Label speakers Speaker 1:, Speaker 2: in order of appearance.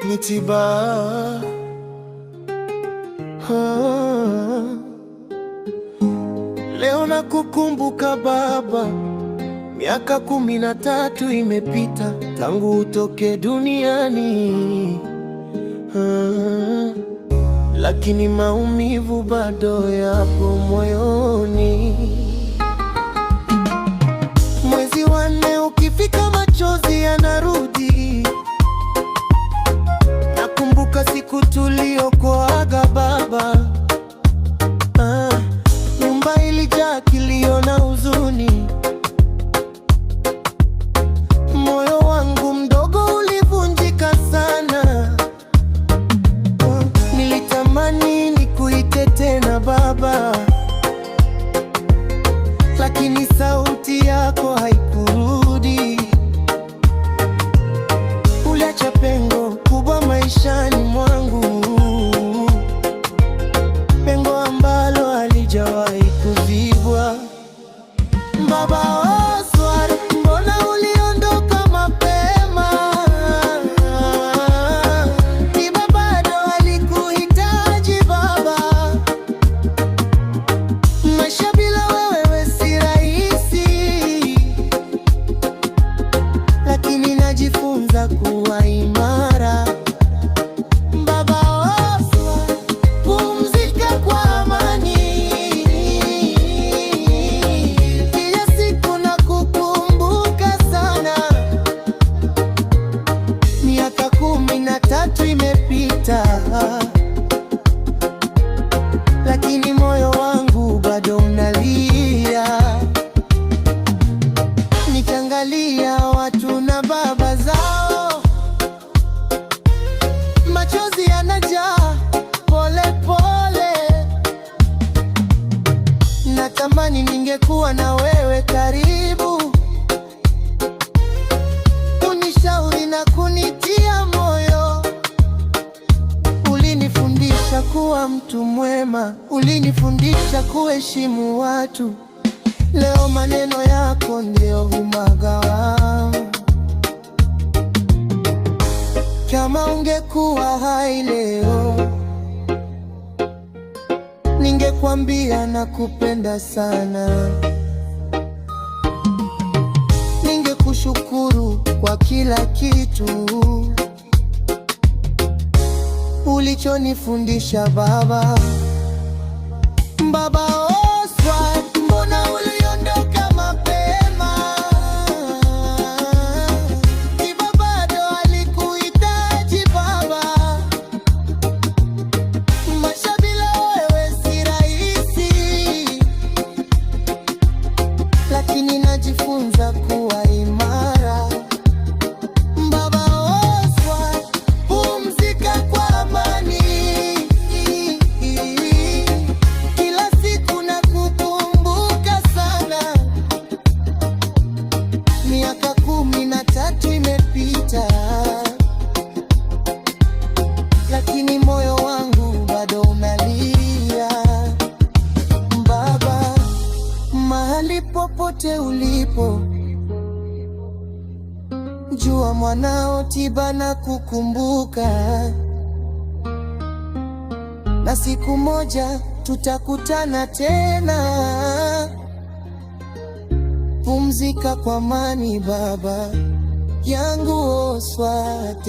Speaker 1: ni tiba. Leo nakukumbuka baba, miaka 13 imepita tangu utoke duniani. Lakini maumivu bado yapo moyoni. Mwezi wa 4 ukifika, machozi yanarudi. Nakumbuka siku tuliokuaga baba. Nyumba ilijaa kilio na huzuni. Moyo wangu mdogo ulivunjika sana. Nilitamani nikuite tena baba, lakini sauti yako haikurudi. Uliacha pengo kubwa maishani mwangu, pengo ambalo halijawahi kuzibwa. Baba Oswald, mbona uliondoka mapema? Tiba bado alikuhitaji baba. Maisha bila wewe si rahisi, lakini najifunza kuwa imara. Baba Oswald, pumzika kwa amani. Kila siku nakukumbuka sana. Miaka 13 imepita, lakini moyo wangu bado unalia. Nikiangalia watu na baba zao, machozi yanajaa pole pole. Natamani ningekuwa na wewe karibu, kunishauri na kunitia moyo. Ulinifundisha kuwa mtu mwema, ulinifundisha kuheshimu watu. Leo maneno yako ndio humagawa. Kama ungekuwa hai leo, ningekwambia nakupenda sana. Ningekushukuru kwa kila kitu ulichonifundisha baba. Baba Oswald, mbona uliondoka mapema? Tiba bado alikuhitaji baba. Maisha bila wewe si rahisi, lakini najifunza kuwa imara. Baba Oswald, pumzika kwa amani. Kila siku nakukumbuka sana. Miaka 13 imepita, lakini moyo wangu bado unalia. Baba, mahali popote ulipo, jua mwanao Tiba na kukumbuka, na siku moja tutakutana tena. Pumzika kwa amani baba yangu Oswald.